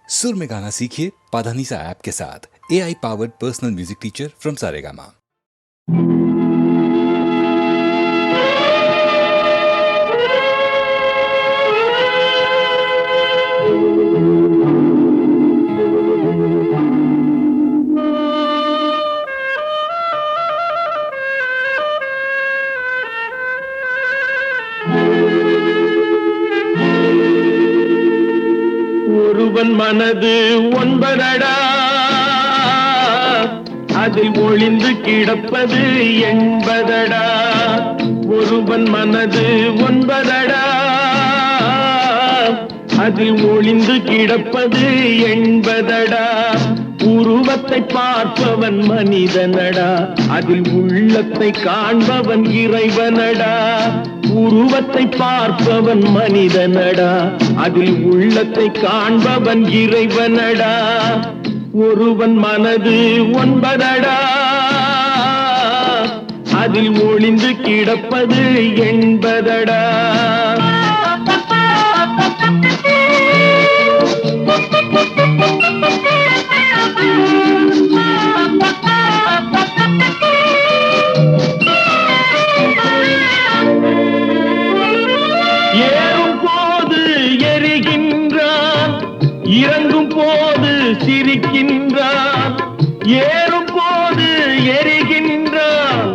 सुर में गाना सीखिए पाधानीसा ऐप के साथ। AI powered personal music teacher from Saregama. ஒருவன் மனது ஒன்பதடா, அதில் ஒளிந்து கிடப்பது எண்பதடா. ஒருவன் மனது ஒன்பதடா, அதில் ஒளிந்து கிடப்பது எண்பதடா. உருவத்தை பார்ப்பவன் மனிதனடா, அதில் உள்ளத்தை காண்பவன் இறைவனடா. உருவத்தை பார்ப்பவன் மனிதனடா, அதில் உள்ளத்தை காண்பவன் இறைவனடா. ஒருவன் மனது ஒன்பதடா, அதில் ஒளிந்து கிடப்பது எண்பதடா. ஏறும் போது எரிகின்றான், இறங்கும் போது சிரிக்கின்றான். ஏறும் போது எரிகின்றான்,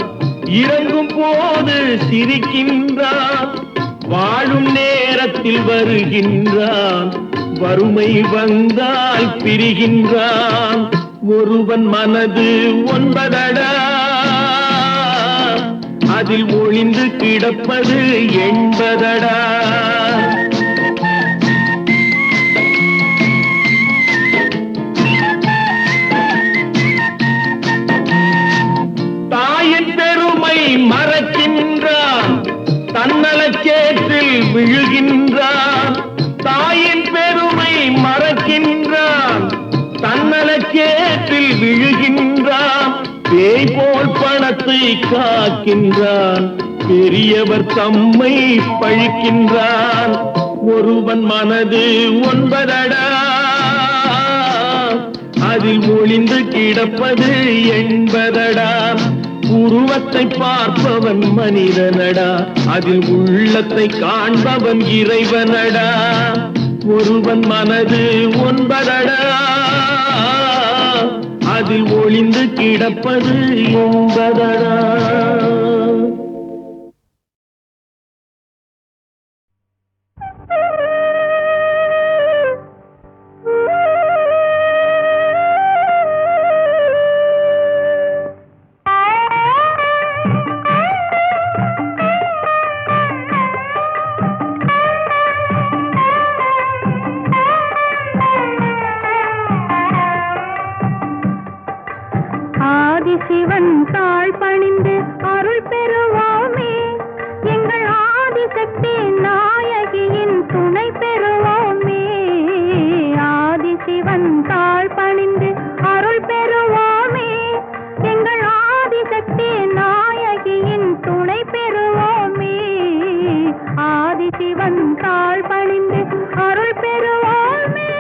இறங்கும் போது சிரிக்கின்றான். வாழும் நேரத்தில் வருகின்றான், வறுமை வந்தால் பிரிகின்றான். ஒருவன் மனது ஒன்பதடா, அதில் ஒளிந்து கிடப்பது எண்பதடா. தாயின் பெருமை மறக்கின்றான், தன்னலச்சேற்றில் விழுகின்றான். தாயின் பெருமை மறக்கின்றான், தன்னலச்சேற்றில் விழுகின்றான். பேய் போல் பணத்தை காக்கின்றான், பெரியவர் தம்மை பழிக்கின்றான். ஒருவன் மனது ஒன்பதடா, அதில் ஒளிந்து கிடப்பது எண்பதடா. உருவத்தை பார்ப்பவன் மனிதனடா, அதில் உள்ளத்தை காண்பவன் இறைவனடா. ஒருவன் மனது ஒன்பதடா, அதில் ஒளிந்து கிடப்பது எண்பதடா. ஆதிசிவன் தாழ் பணிந்து அருள் பெறுவோமே, எங்கள் ஆதிசக்தி நாயகியின் துணை பெறுவோமே. ஆதிசிவன் தாழ் பணிந்து அருள் பெறுவோமே, எங்கள் ஆதிசக்தி நாயகியின் துணை பெறுவோமே. ஆதிசிவன் தாழ் பணிந்து அருள் பெறுவோமே.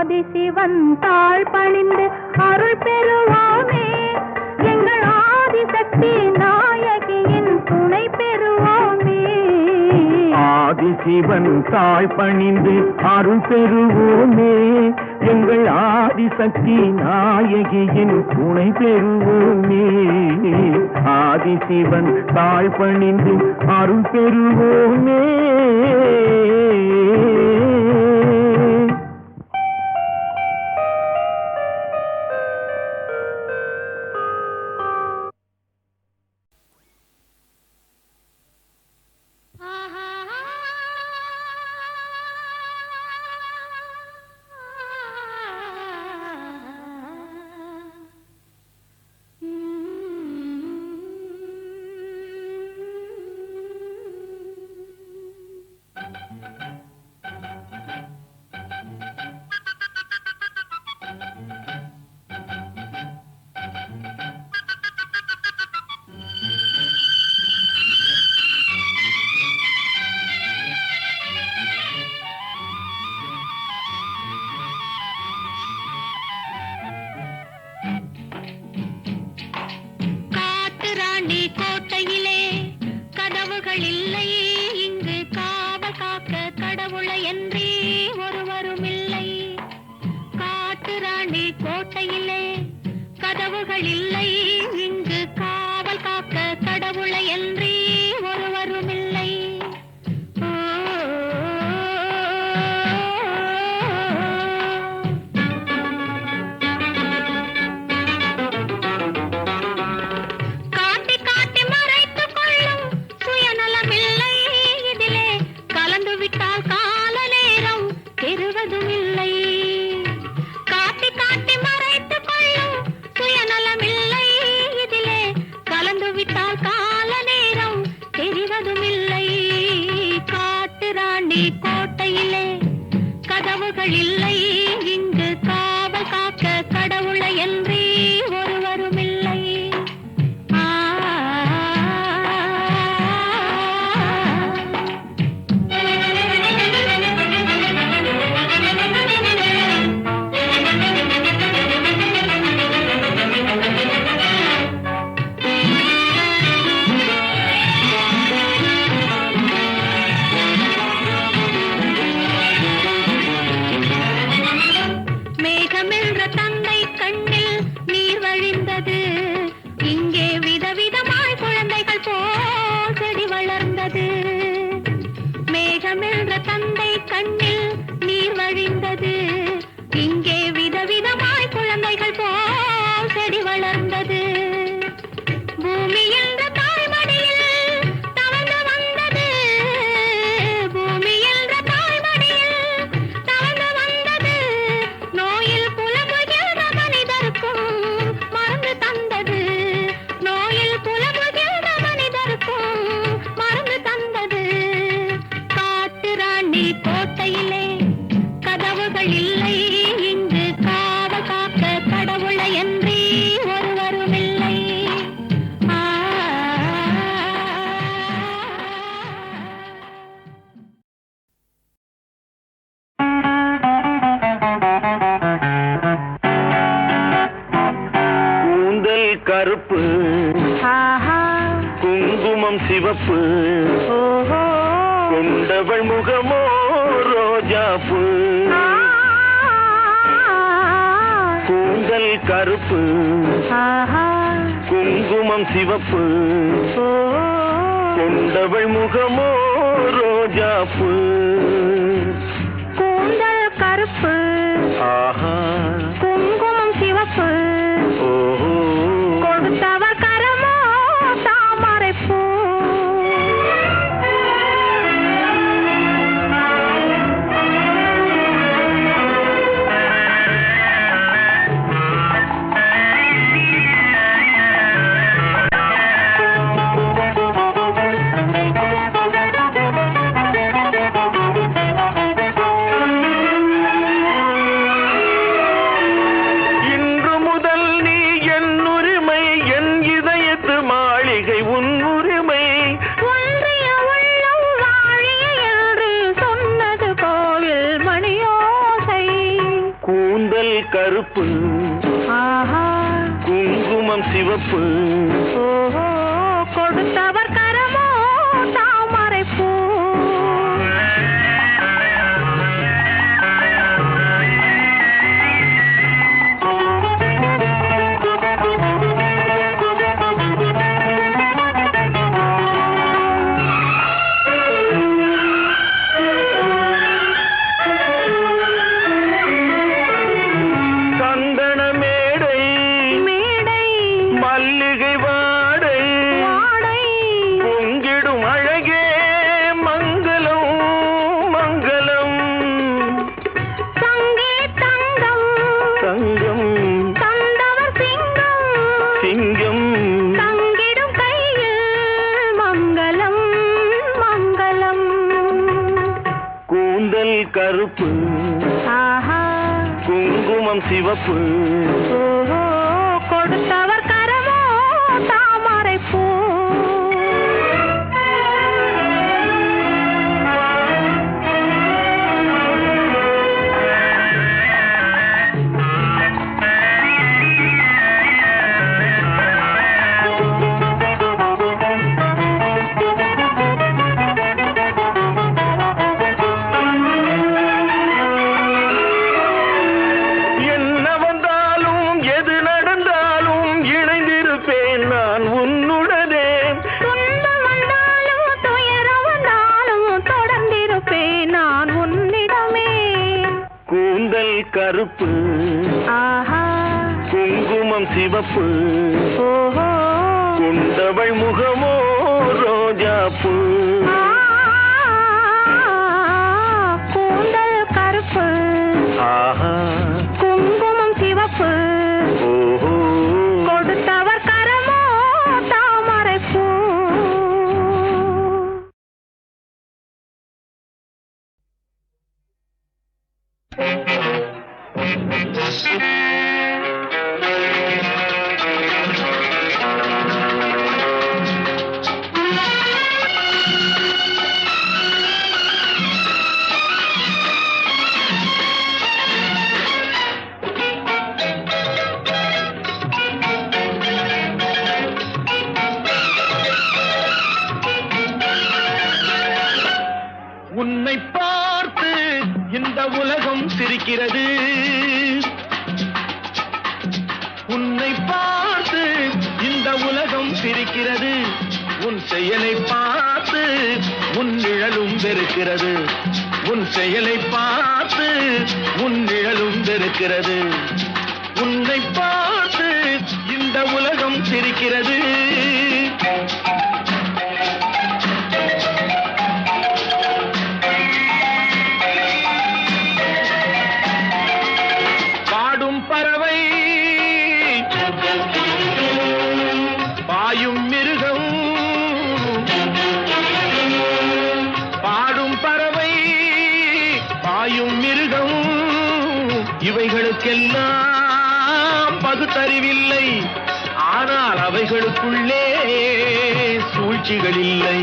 ஆதிசிவன் தாழ் பணிந்து அருள் பெறுவோமே, எங்கள் ஆதிசக்தி நாயகியின் துணை பெறுவோமே. ஆதிசிவன் தாழ் பணிந்து அருள் பெறுவோமே, எங்கள் ஆதிசக்தி நாயகியின் துணை பெறுவோமே. ஆதிசிவன் தாழ் பணிந்து அருள் பெறுவோமே. கோட்டையிலே கதவுகள் இல்லை, இங்கு காவல் காக்க கடவுளை என்றே ஒருவரும் இல்லை. காட்டு ராணி கோட்டையிலே கதவுகள் இல்லை, இங்கு காவல் காக்க கடவுளை என்றே ஒருவரும் இல்லை. கோட்டையிலே கதவுகள் இல்லை, இங்கு காவல் காக்க கடவுளை என்றே ஒருவரும் இல்லை. மேகமென்ற தந்தை கண்ணில் நீர் வழிந்தது, இங்கே விதவிதமாய் குழந்தைகள் போல் செடி வளர்ந்தது. பூமி என்ற தாய்மடியில் தவழ்ந்து வந்தது, பூமி என்ற தாய்மடியில் தவழ்ந்து வந்தது. நோயில் புலம்புகின்ற மனிதருக்கும் மருந்து தந்தது, நோயில் புலம்புகின்ற மனிதருக்கும் மருந்து தந்தது. ராணி கோட்டையிலே கதவுகள் இல்லை, இங்கு காவல் காக்க கடவுளை என்றே ஒருவரும் இல்லை. கூந்தல் கருப்பு, குங்குமம் சிவப்பு, கொண்டவள் முகமோ ரோஜாப்பூ. கூந்தல் கருப்பு, குங்குமம் சிவப்பு, கொண்டவள் முகமோ ரோஜாப்பூ. கூந்தல் கருப்பு, குங்குமம் சிவப்பு, கொடுத்தவர் கரமோ தாமரைப்பூ. கருப்பு, குங்குமம் சிவப்பு, கொடுத்தவர் கரமோ தாமரைப்பூ. சிவப்பு ஓஹோ, கொடுத்தவர் கரமோ தாமரை பூ. என்ன வந்தாலும் எது நடந்தாலும் இணைந்திருப்பேன் நான் உன்னுடனே. துன்பம் வந்தாலும் துயரம் வந்தாலும் தொடர்ந்திருப்பேன் நான் உன்னிடமே. கூந்தல் கருப்பு ஆஹா, குங்குமம் சிவப்பு ஓஹோ, கொண்டவள் முகமோ ரோஜா பூ. கூந்தல் கருப்பு ஆஹா குங்குமம் சிவப்பு ஓஹோ கொடுத்தவர் கரமோ தாமரை பூ. உன்னை பார்த்து இந்த உலகம் சிரிக்கிறது. உன்னை பார்த்து இந்த உலகம் சிரிக்கிறது. உன் செயலை பார்த்து உன் நிழலும் வெறுக்கிறது. உன் செயலை பார்த்து உன் நிழலும் வெறுக்கிறது. உன்னை பார்த்து இந்த உலகம் சிரிக்கிறது. பாடும் பறவை பாயும் மிருகம். பாடும் பறவை பாயும் மிருகம். இவைகளுக்கெல்லாம் பகுத்தறிவில்லை. ஆனால் அவைகளுக்குள்ளே சூழ்ச்சிகள் இல்லை.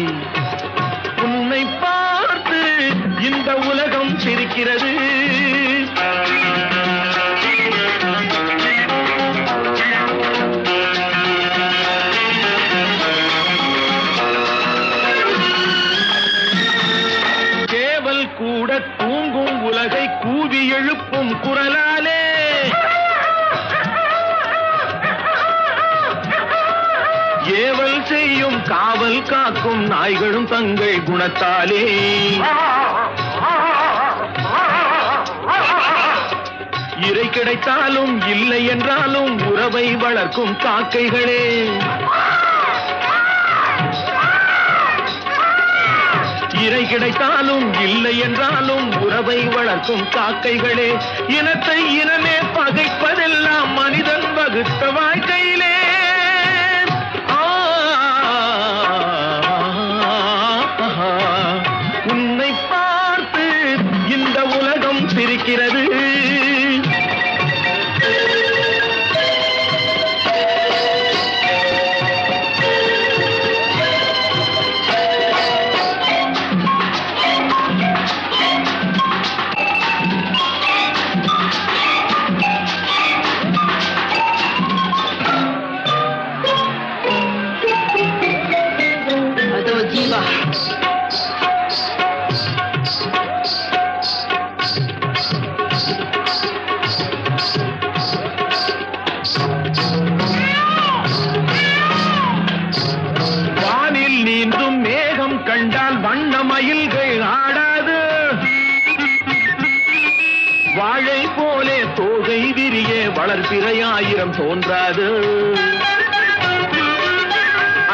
உன்னை பார்த்து இந்த உலகம் சிரிக்கிறது. சேவல் கூட தூங்கும் உலகை கூவி எழுப்பும் குரலாலே. ஏவல் செய்யும் காவல் காக்கும் நாய்களும் தங்கள் குணத்தாலே. இறை கிடைத்தாலும் இல்லை என்றாலும் உறவை வளர்க்கும் காக்கைகளே. இறை கிடைத்தாலும் இல்லை என்றாலும் உறவை வளர்க்கும் காக்கைகளே. இனத்தை இனமே பகைப்பதெல்லாம் மனிதன் வகுத்த வாழ்க்கையிலே. உன்னை பார்த்து இந்த உலகம் சிரிக்கிறது. வானில் நீந்தும் மேகம் கண்டால் வண்ண மயில்கள் ஆடாது. வாழை போலே தோகை விரிய வளர்பிறையாயிரம் தோன்றாது.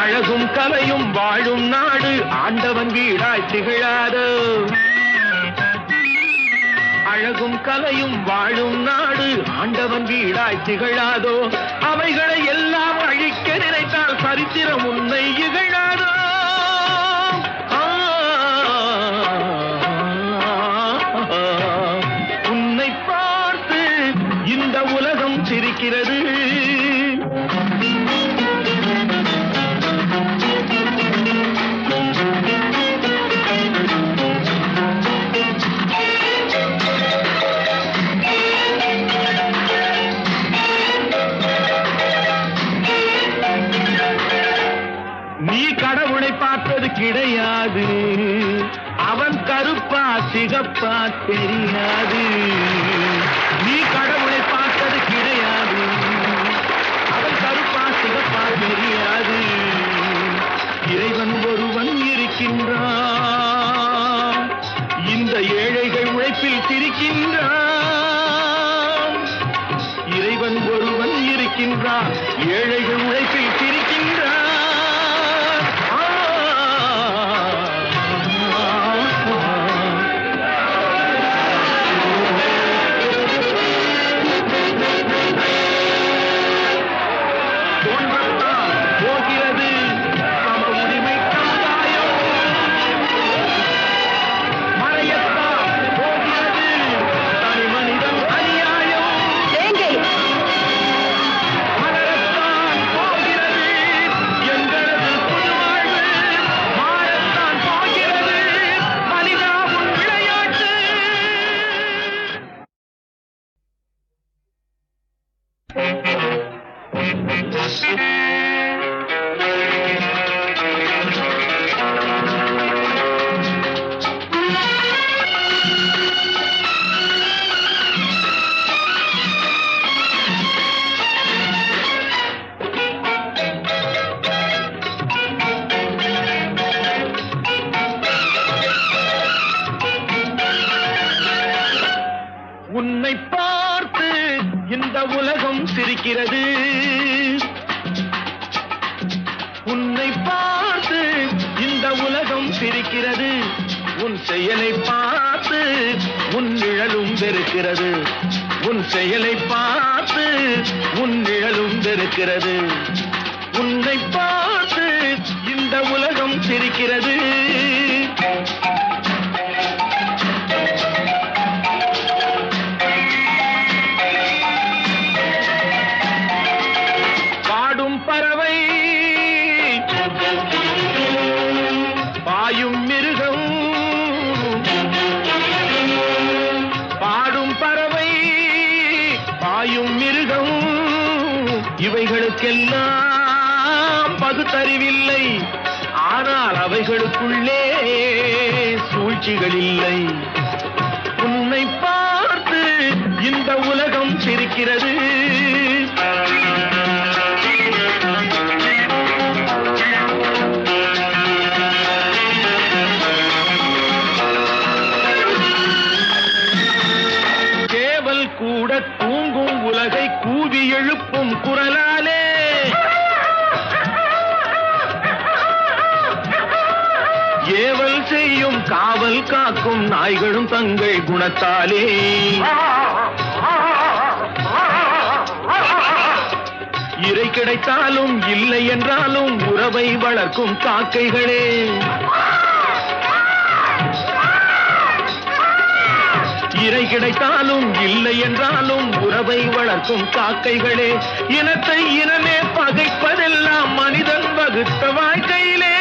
அழகும் கலையும் வாழும் நாடு ஆண்டவன் வீடாய் திகழாது. அழகும் கலையும் வாழும் நாடு ஆண்டவன் வீடாய் திகழாதோ. அவைகளை எல்லாம் அழிக்க நினைத்தால் சரித்திரம் உன்னை இகழாதோ. உன்னை பார்த்து இந்த உலகம் கடவுளை பார்த்தது கிடையாது, அவன் கருப்பா சிகப்பா தெரியாது. நீ கடவுளை பார்த்தது கிடையாது, அவன் கருப்பா சிகப்பா தெரியாது. இறைவன் ஒருவன் இருக்கின்றான், இந்த ஏழைகள் உழைப்பில் சிரிக்கின்றான். இறைவன் ஒருவன் இருக்கின்றான், ஏழைகள் உழைப்பில் சிரிக்கின்றான். போகிறது சம உரிமை சமுதாயம், மறையத்தான் போகிறது தனி மனிதன் அநியாயம். மலரத்தான் போகிறது எங்களது புது வாழ்வு, மாறத்தான் போகிறது மனிதா உன் விளையாட்டு. உன்னை பார்த்து இந்த உலகம் சிரிக்கிறது, உன்னை பார்த்து இந்த உலகம் சிரிக்கிறது. உன் செயலை பார்த்து உன் நிழலும் வெறுக்கிறது, உன் செயலை பார்த்து உன் நிழலும் வெறுக்கிறது. உன்னை பார்த்து இந்த உலகம் சிரிக்கிறது. பாடும் பறவை பாயும் மிருகம், பாடும் பறவை பாயும் மிருகம், இவைகளுக்கெல்லாம் பகுத்தறிவில்லை, ஆனால் அவைகளுக்குள்ளே சூழ்ச்சிகள் இல்லை. உன்னை பார்த்து இந்த உலகம் சிரிக்கிறது. சேவல் கூட தூங்கும் உலகை கூவி எழுப்பும் குரலாலே, ஏவல் செய்யும் காவல் காக்கும் நாய்களும் தங்கள் குணத்தாலே, இறை கிடைத்தாலும் இல்லை என்றாலும் உறவை வளர்க்கும் காக்கைகளே, இறை கிடைத்தாலும் இல்லை என்றாலும் உறவை வளர்க்கும் காக்கைகளே, இனத்தை இனமே பகைப்பதெல்லாம் மனிதன் வகுத்த வாழ்க்கையிலே.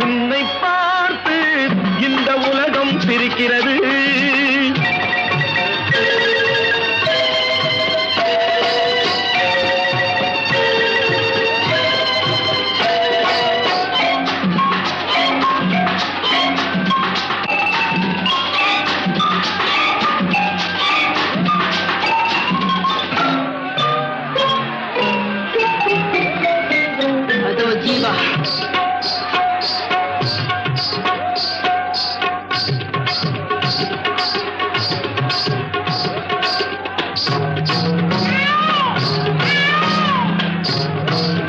உன்னை பார்த்து இந்த உலகம் சிரிக்கிறது.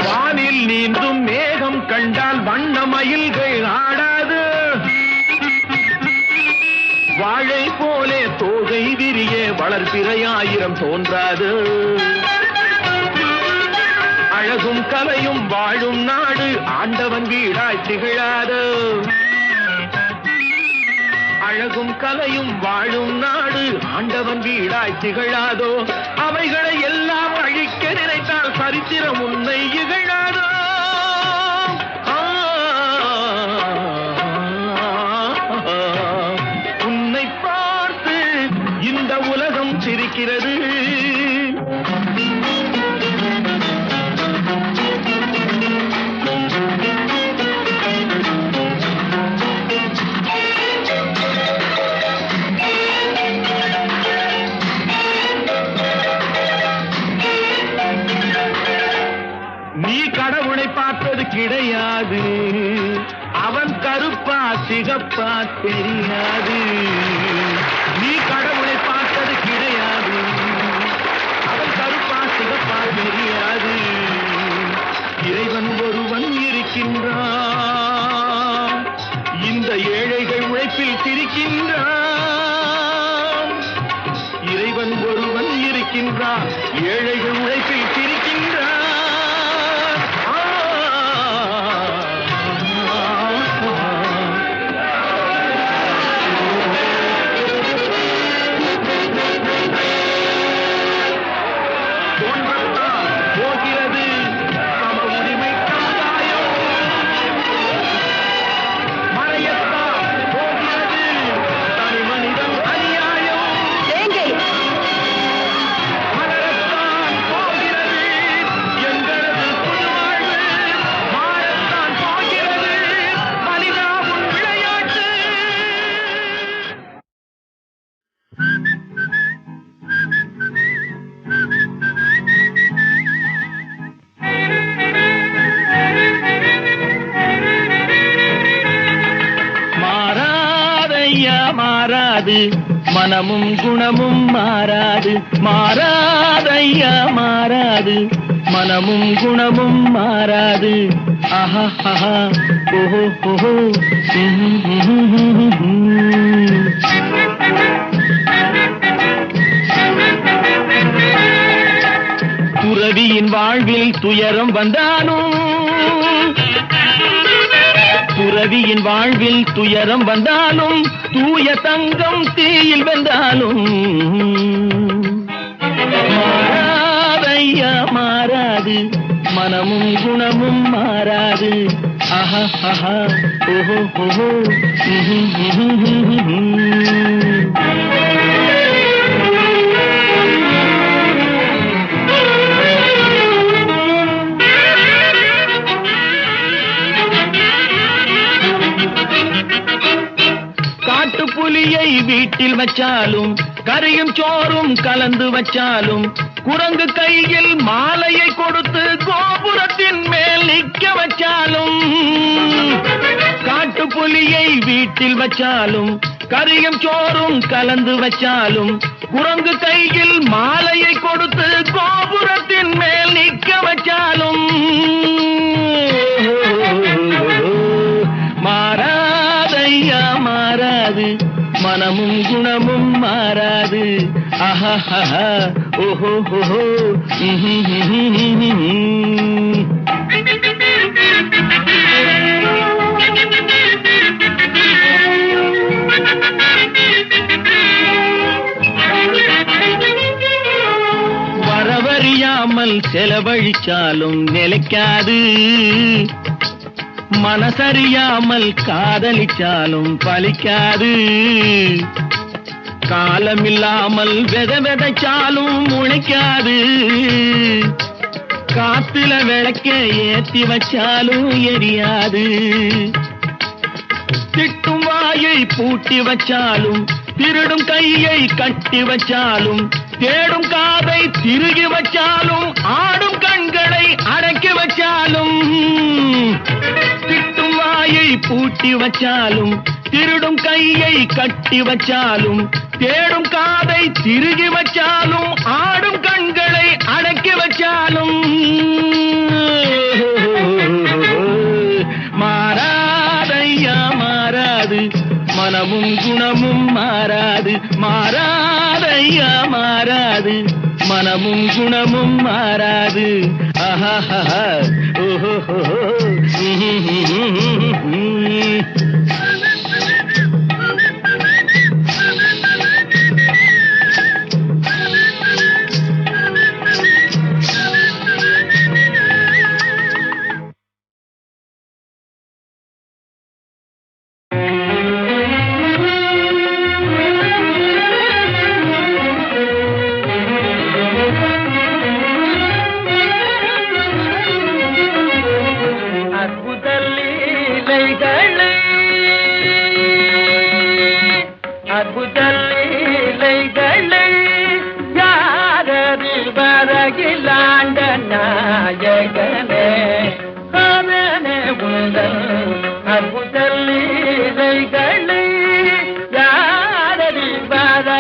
வானில் நீந்தும் மேகம் கண்டால் வண்ண மயில்கள் ஆடாது, வாழை போலே தோகை விரிய வளர்பிறையாயிரம் தோன்றாது. அழகும் கலையும் வாழும் நாடு ஆண்டவன் வீடாய் திகழாது, அழகும் கலையும் வாழும் நாடு ஆண்டவன் வீடாய் திகழாதோ. அவைகளை எல்லாம் அழிக்க நினைத்தால் சரித்திரம் உன்னை இகழாதோ. உன்னை பார்த்து இந்த உலகம் சிரிக்கிறது. கிடையாது. அவன் கருப்பா சிகப்பா தெரியாது. நீ கடவுளை பார்த்தது கிடையாது. அவன் கருப்பா சிகப்பா தெரியாது. இறைவன் ஒருவன் இருக்கின்றான். இந்த ஏழைகள் உழைப்பில் சிரிக்கின்றான். இறைவன் ஒருவன் இருக்கின்றான். ஏழைகள் உழைப்பில் சிரிக்கின்றான். போகிறது சம உரிமை சமுதாயம். மறையத்தான் போகிறது தனி மனிதன் அநியாயம். மலரத்தான் போகிறது எங்களது புதுவாழ்வு. மாறத்தான் போகிறது மனிதாவும் விளையாட்டு. மாறாதையா மாறாது மனமும் குணமும் மாறாது. மாறாதையா மாறாது மனமும் குணமும் மாறாது. ஆஹா ஆஹா ஓஹோ ஓஹோ துறவியின் வாழ்வில் துயரம் வந்தாலும், துறவியின் வாழ்வில் துயரம் வந்தாலும், தூய தங்கம் தீயில் வெந்தாலும் மாறாதையா மாறாது மனமும் குணமும் மாறாது. ஆஹா ஆஹா ஓஹோ ஓஹோ காட்டுப்புலியை வீட்டில் வச்சாலும், கறியும் சோறும் கலந்து வச்சாலும், குரங்கு கையில் மாலையை கொடுத்து கோபுரத்தின் மேல் நிற்க வச்சாலும், காட்டுப்புலியை வீட்டில் வச்சாலும், கறியும் சோறும் கலந்து வச்சாலும், குரங்கு கையில் மாலையை கொடுத்து கோபுரத்தின் மேல் நிற்க வச்சாலும் மாறாதையா மாறாது மனமும் குணமும் மாறாது. ஆஹா ஆஹா ஓஹோ ஓஹோ வரவறியாமல் செலவழிச்சாலும் நிலைக்காது. மனசறியாமல் காதலிச்சாலும் பலிக்காது. காலமில்லாமல் விதைச்சாலும் முளைக்காது. காத்துல விளக்க ஏத்தி வச்சாலும் எரியாது. திட்டும் வாயை பூட்டி வச்சாலும், திருடும் கையை கட்டி வச்சாலும், தேடும் காதை திருகி வச்சாலும், ஆடும் கண்களை அடக்கி வச்சாலும், திட்டும் வாயை பூட்டி வச்சாலும், திருடும் கையை கட்டி வச்சாலும், தேடும் காதை திருகி வச்சாலும், ஆடும் கண்களை அடக்கி வச்சாலும் மாறாதையா மாறாது மனமும் குணமும் மாறாது. மாறாதையா மாறாது மனமும் குணமும் மாறாது. ஆஹா ஆஹா ஓஹோ அற்புத லீலைகளை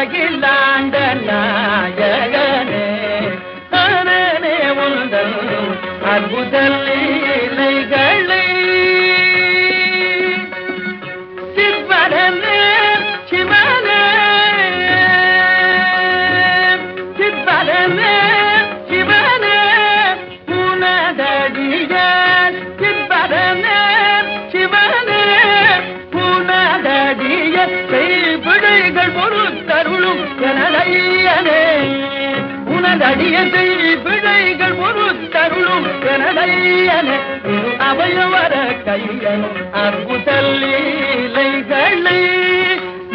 வரகிலாண்ட நாயகனே அரணே உந்தன் அற்புத லீலைகளை சிவனே சிவனே சிவனே சிவனே உனதடிய சிவனே சிவனே உனதடிய செய்பிழைகள் பொறுத்தருளும் எனதையனே உனதடிய செய்பிழைகள் பொறுத்தருளும் எனதையனே அபயவர கையன் அற்புத லீலைகளை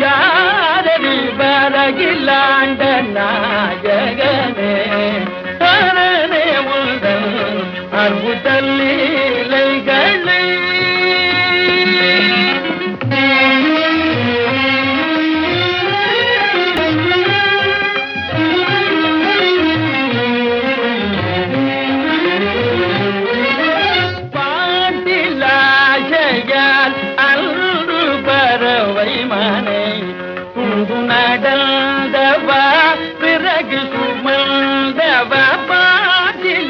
யாரடி வரகிலாண்ட நாயகனே அரணே உந்தன் அற்புத லீலைகளை பாட்டிலாசையால் அன்று பறவை மனை துண்டு நடந்தவா பிறகு சுமந்தவா பாட்டிலாசையால்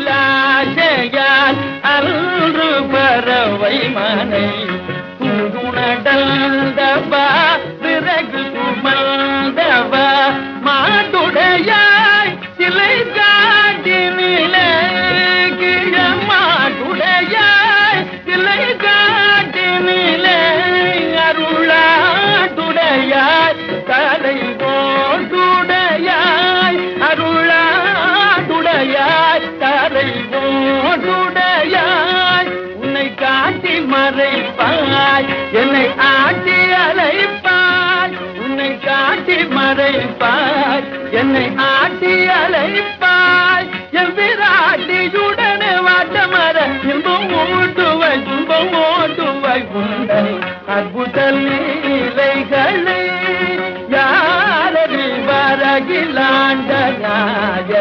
அன்று பறவை மனை துண்டு நடந்தவா பிறகு சுமந்தவா மாட்டுடையாய் சிலை காட்டினிலே மாட்டுடையாய் சிலை காட்டினிலே அருளாட்டுடையாய் தலை போட்டுடையாய் அருளாட்டுடையாய் தலை போட்டுடையாய் உன்னை காட்டி மறைப்பாய் என்னை ஆட்டி அலைப்பாய் உன்னை காட்டி மறைப்பாய் என்னை ஆட்டி அலைப்பாய் என் விராட்டியுடனே வாட்டமர இன்பம் ஓட்டுவாய் உண்டை அற்புத லீலைகளை யாரடி வரகிலாண்ட நாய